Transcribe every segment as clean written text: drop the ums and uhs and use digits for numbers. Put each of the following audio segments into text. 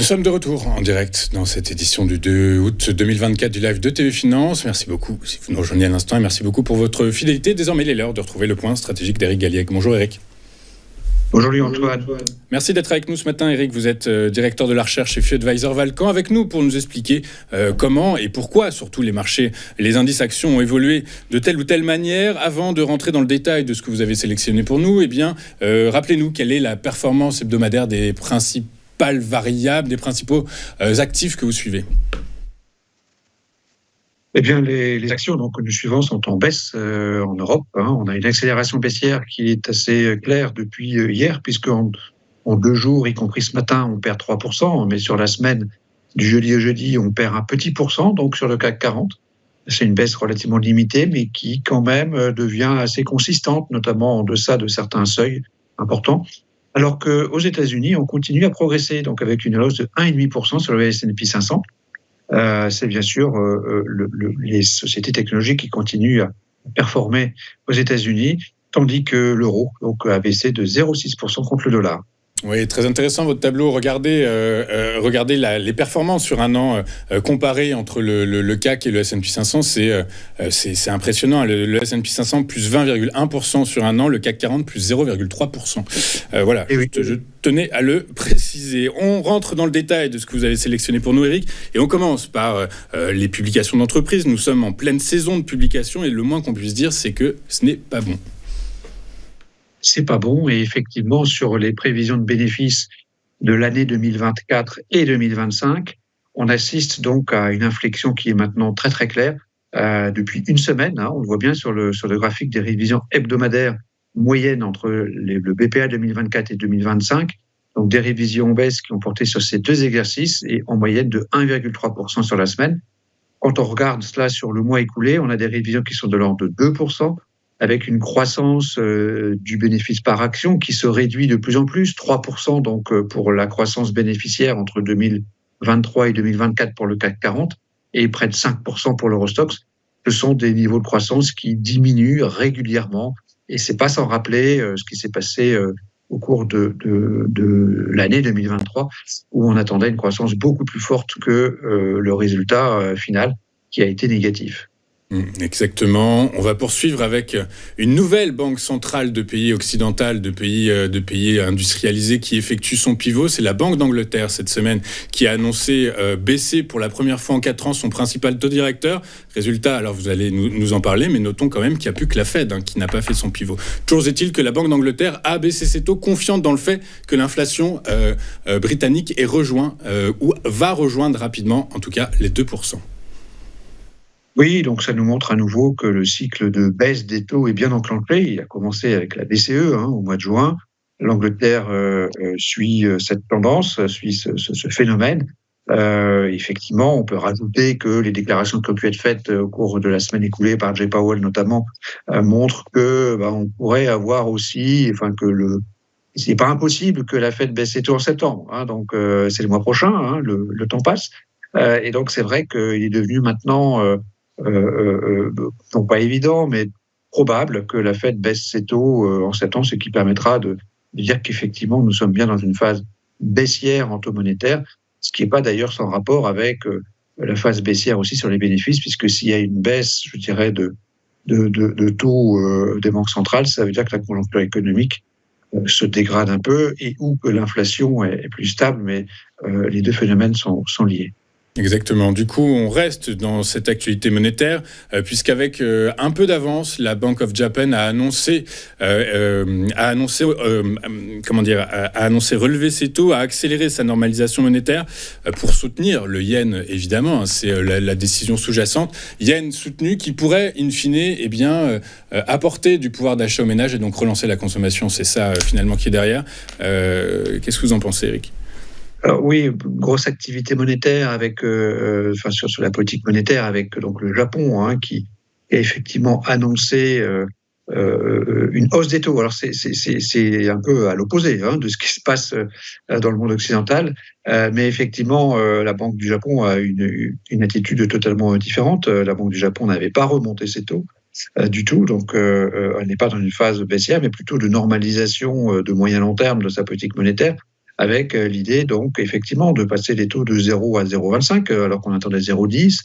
sommes de retour en direct dans cette édition du 2 août 2024 du live de TV Finance. Merci beaucoup si vous nous rejoignez à l'instant et merci beaucoup pour votre fidélité. Désormais, il est l'heure de retrouver le point stratégique d'Éric Galliègue. Bonjour Éric. Bonjour Antoine. Merci d'être avec nous ce matin, Éric. Vous êtes directeur de la recherche chez FuAdvisor Valcan, avec nous pour nous expliquer comment et pourquoi, surtout les marchés, les indices actions ont évolué de telle ou telle manière. Avant de rentrer dans le détail de ce que vous avez sélectionné pour nous, rappelez-nous quelle est la performance hebdomadaire des principales variables, des principaux actifs que vous suivez. Eh bien, les actions que nous suivons sont en baisse en Europe. On a une accélération baissière qui est assez claire depuis hier, puisque en 2 jours, y compris ce matin, on perd 3%, mais sur la semaine du jeudi au jeudi, on perd un petit pourcent, donc sur le CAC 40. C'est une baisse relativement limitée, mais qui quand même devient assez consistante, notamment en deçà de certains seuils importants. Alors qu'aux États-Unis, on continue à progresser, donc avec une hausse de 1,5% sur le S&P 500. C'est bien sûr les sociétés technologiques qui continuent à performer aux États-Unis, tandis que l'euro a baissé de 0,6% contre le dollar. Oui, très intéressant votre tableau. Regardez les performances sur un an comparées entre le CAC et le S&P 500. C'est impressionnant. Le S&P 500 plus 20,1% sur un an, le CAC 40 plus 0,3%. Voilà, oui. je tenais à le préciser. On rentre dans le détail de ce que vous avez sélectionné pour nous, Éric, et on commence par les publications d'entreprises. Nous sommes en pleine saison de publication et le moins qu'on puisse dire, c'est que ce n'est pas bon. C'est pas bon, et effectivement, sur les prévisions de bénéfices de l'année 2024 et 2025, on assiste donc à une inflexion qui est maintenant très très claire depuis une semaine. On le voit bien sur le graphique des révisions hebdomadaires moyennes entre le BPA 2024 et 2025, donc des révisions en baisse qui ont porté sur ces 2 exercices et en moyenne de 1,3% sur la semaine. Quand on regarde cela sur le mois écoulé, on a des révisions qui sont de l'ordre de 2%, avec une croissance du bénéfice par action qui se réduit de plus en plus, 3% donc pour la croissance bénéficiaire entre 2023 et 2024 pour le CAC 40 et près de 5% pour l'Eurostoxx. Ce sont des niveaux de croissance qui diminuent régulièrement, et c'est pas sans rappeler ce qui s'est passé au cours de l'année 2023, où on attendait une croissance beaucoup plus forte que le résultat final qui a été négatif. Exactement. On va poursuivre avec une nouvelle banque centrale de pays occidental, de pays industrialisés qui effectue son pivot. C'est la Banque d'Angleterre cette semaine qui a annoncé baisser pour la première fois en 4 ans son principal taux directeur. Résultat, alors vous allez nous en parler, mais notons quand même qu'il n'y a plus que la Fed qui n'a pas fait son pivot. Toujours est-il que la Banque d'Angleterre a baissé ses taux, confiante dans le fait que l'inflation britannique est rejoint ou va rejoindre rapidement, en tout cas, les 2%. Oui, donc ça nous montre à nouveau que le cycle de baisse des taux est bien enclenché. Il a commencé avec la BCE au mois de juin. L'Angleterre suit cette tendance, suit ce phénomène. Effectivement, on peut rajouter que les déclarations qui ont pu être faites au cours de la semaine écoulée par Jay Powell notamment montrent que on pourrait avoir aussi, c'est pas impossible que la Fed baisse ses taux en septembre. Donc c'est le mois prochain, le temps passe, et donc c'est vrai qu'il est devenu maintenant non pas évident, mais probable que la Fed baisse ses taux en septembre, ce qui permettra de dire qu'effectivement nous sommes bien dans une phase baissière en taux monétaire, ce qui n'est pas d'ailleurs sans rapport avec la phase baissière aussi sur les bénéfices, puisque s'il y a une baisse, je dirais, de taux des banques centrales, ça veut dire que la conjoncture économique se dégrade un peu et ou que l'inflation est plus stable, mais les 2 phénomènes sont liés. Exactement. Du coup, on reste dans cette actualité monétaire, puisqu'avec un peu d'avance, la Bank of Japan a annoncé relever ses taux, a accéléré sa normalisation monétaire pour soutenir le yen, évidemment. C'est la décision sous-jacente. Yen soutenu qui pourrait, in fine, apporter du pouvoir d'achat aux ménages et donc relancer la consommation. C'est ça, finalement, qui est derrière. Qu'est-ce que vous en pensez, Eric ? Alors oui, grosse activité monétaire avec, sur la politique monétaire avec donc le Japon qui a effectivement annoncé une hausse des taux. Alors c'est un peu à l'opposé de ce qui se passe dans le monde occidental, mais effectivement la Banque du Japon a une attitude totalement différente. La Banque du Japon n'avait pas remonté ses taux du tout, donc elle n'est pas dans une phase baissière, mais plutôt de normalisation de moyen long terme de sa politique monétaire. avec l'idée donc effectivement de passer les taux de 0 à 0,25 alors qu'on attendait 0,10.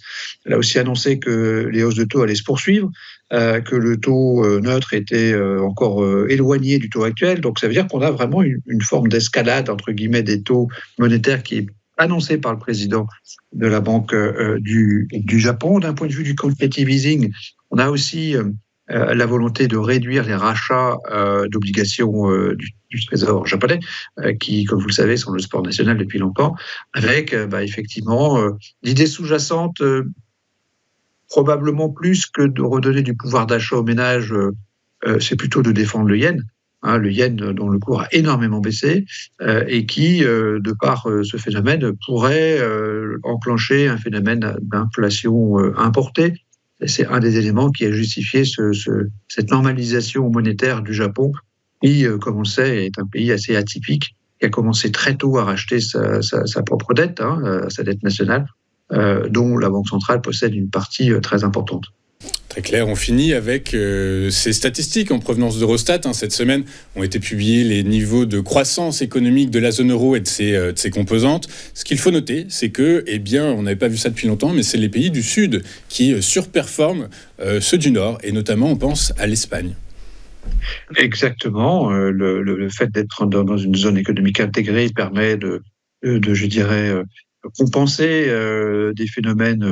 Elle a aussi annoncé que les hausses de taux allaient se poursuivre, que le taux neutre était encore éloigné du taux actuel. Donc ça veut dire qu'on a vraiment une forme d'escalade entre guillemets des taux monétaires qui est annoncé par le président de la Banque du Japon. D'un point de vue du quantitative easing, on a aussi la volonté de réduire les rachats d'obligations du Trésor japonais, qui, comme vous le savez, sont le sport national depuis longtemps, avec effectivement l'idée sous-jacente, probablement plus que de redonner du pouvoir d'achat aux ménages, c'est plutôt de défendre le yen. Le yen dont le cours a énormément baissé et qui, de par ce phénomène, pourrait enclencher un phénomène d'inflation importée. Et c'est un des éléments qui a justifié cette normalisation monétaire du Japon, qui, comme on le sait, est un pays assez atypique, qui a commencé très tôt à racheter sa propre dette, sa dette nationale, dont la Banque centrale possède une partie très importante. Très clair. On finit avec ces statistiques en provenance d'Eurostat. Cette semaine ont été publiés les niveaux de croissance économique de la zone euro et de ses composantes. Ce qu'il faut noter, c'est que, on n'avait pas vu ça depuis longtemps, mais c'est les pays du Sud qui surperforment ceux du Nord. Et notamment, on pense à l'Espagne. Exactement. Le fait d'être dans une zone économique intégrée permet de je dirais, compenser des phénomènes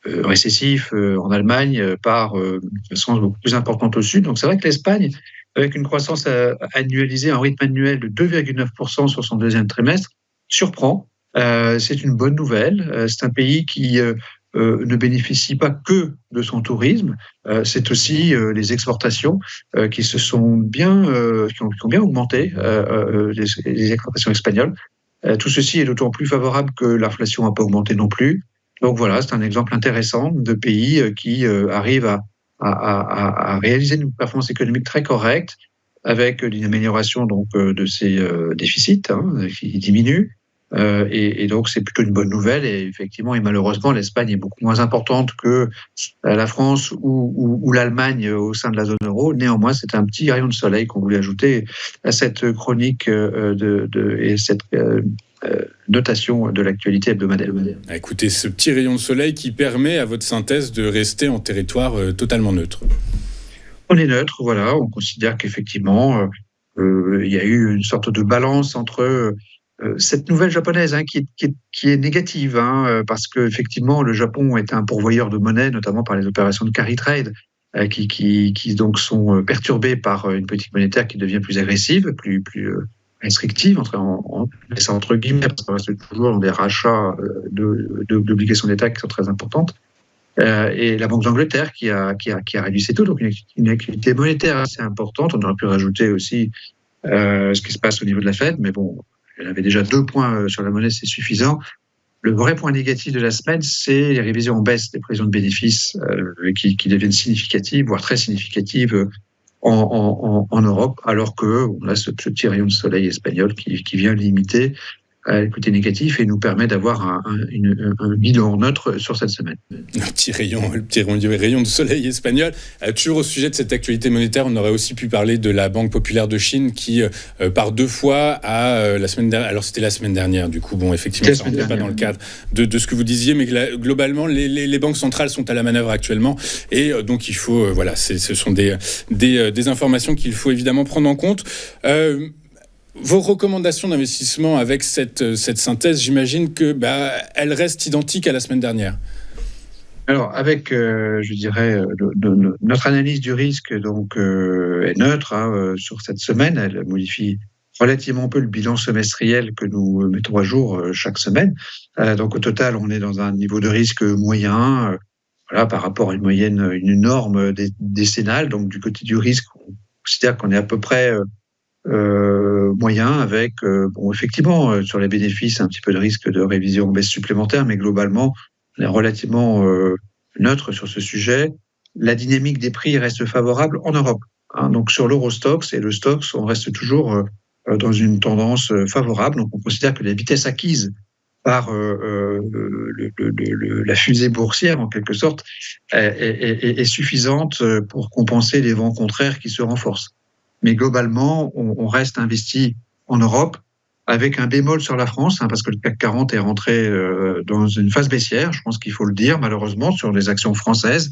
récessif en Allemagne par une croissance beaucoup plus importante au sud. Donc c'est vrai que l'Espagne, avec une croissance annualisée, un rythme annuel de 2,9% sur son deuxième trimestre, surprend. C'est une bonne nouvelle. C'est un pays qui ne bénéficie pas que de son tourisme. C'est aussi les exportations qui qui ont bien augmenté, les exportations espagnoles. Tout ceci est d'autant plus favorable que l'inflation n'a pas augmenté non plus. Donc voilà, c'est un exemple intéressant de pays qui arrivent à réaliser une performance économique très correcte, avec une amélioration donc de ses déficits qui diminuent. Et donc c'est plutôt une bonne nouvelle. Et effectivement, et malheureusement, l'Espagne est beaucoup moins importante que la France ou l'Allemagne au sein de la zone euro. Néanmoins, c'est un petit rayon de soleil qu'on voulait ajouter à cette chronique et cette notation de l'actualité hebdomadaire. Écoutez, ce petit rayon de soleil qui permet à votre synthèse de rester en territoire totalement neutre. On est neutre, voilà. On considère qu'effectivement, il y a eu une sorte de balance entre cette nouvelle japonaise qui est négative, parce qu'effectivement, le Japon est un pourvoyeur de monnaie, notamment par les opérations de carry trade, qui donc sont perturbées par une politique monétaire qui devient plus agressive, plus restrictive, entre guillemets, parce qu'on reste toujours dans des rachats d'obligations d'État qui sont très importantes. Et la Banque d'Angleterre qui a réduit ses taux, donc une activité monétaire assez importante. On aurait pu rajouter aussi ce qui se passe au niveau de la Fed, mais bon, elle avait déjà 2 points sur la monnaie, c'est suffisant. Le vrai point négatif de la semaine, c'est les révisions en baisse des prévisions de bénéfices qui deviennent significatives, voire très significatives en Europe, alors qu'on a ce petit rayon de soleil espagnol qui vient limiter le côté négatif et nous permet d'avoir un bilan neutre sur cette semaine. Le petit rayon de soleil espagnol. Toujours au sujet de cette actualité monétaire, on aurait aussi pu parler de la Banque populaire de Chine qui, par 2 fois, la semaine dernière. Alors c'était la semaine dernière, du coup, effectivement, ça ne rentre pas dans le cadre de ce que vous disiez, mais globalement, les banques centrales sont à la manœuvre actuellement, et donc il faut, ce sont des informations qu'il faut évidemment prendre en compte. Vos recommandations d'investissement avec cette synthèse, j'imagine que elles restent identiques à la semaine dernière. Alors, avec, je dirais, notre analyse du risque donc est neutre sur cette semaine. Elle modifie relativement peu le bilan semestriel que nous mettons à jour chaque semaine. Donc, au total, on est dans un niveau de risque moyen, par rapport à une norme décennale. Donc, du côté du risque, on considère qu'on est à peu près moyen, avec effectivement sur les bénéfices un petit peu de risque de révision en baisse supplémentaire, mais globalement on est relativement neutre sur ce sujet. La dynamique des prix reste favorable en Europe, donc sur l'Eurostoxx et le Stoxx, on reste toujours dans une tendance favorable. Donc on considère que la vitesse acquise par la fusée boursière en quelque sorte est suffisante pour compenser les vents contraires qui se renforcent. Mais globalement, on reste investi en Europe avec un bémol sur la France, parce que le CAC 40 est rentré dans une phase baissière, je pense qu'il faut le dire, malheureusement, sur les actions françaises,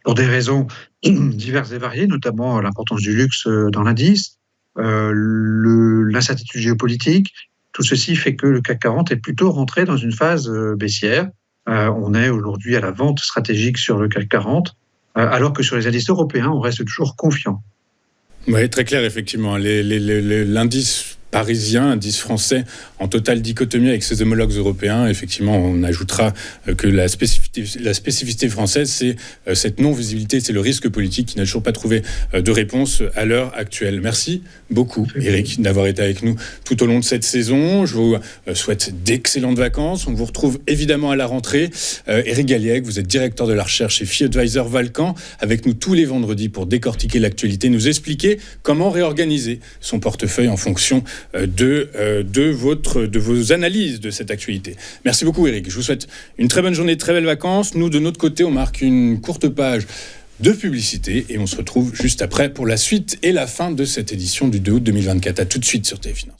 pour des raisons diverses et variées, notamment l'importance du luxe dans l'indice, l'incertitude géopolitique. Tout ceci fait que le CAC 40 est plutôt rentré dans une phase baissière. On est aujourd'hui à la vente stratégique sur le CAC 40, alors que sur les indices européens, on reste toujours confiant. Oui, très clair, effectivement. L'indice parisien, indice français, en totale dichotomie avec ses homologues européens. Effectivement, on ajoutera que la spécificité française, c'est cette non-visibilité, c'est le risque politique qui n'a toujours pas trouvé de réponse à l'heure actuelle. Merci beaucoup, Éric, d'avoir été avec nous tout au long de cette saison. Je vous souhaite d'excellentes vacances. On vous retrouve évidemment à la rentrée. Éric Galliègue, vous êtes directeur de la recherche chez FI Advisor Valcan, avec nous tous les vendredis pour décortiquer l'actualité, nous expliquer comment réorganiser son portefeuille en fonction de vos analyses de cette actualité. Merci beaucoup, Éric. Je vous souhaite une très bonne journée, de très belles vacances. Nous, de notre côté, on marque une courte page de publicité et on se retrouve juste après pour la suite et la fin de cette édition du 2 août 2024. À tout de suite sur TV Finance.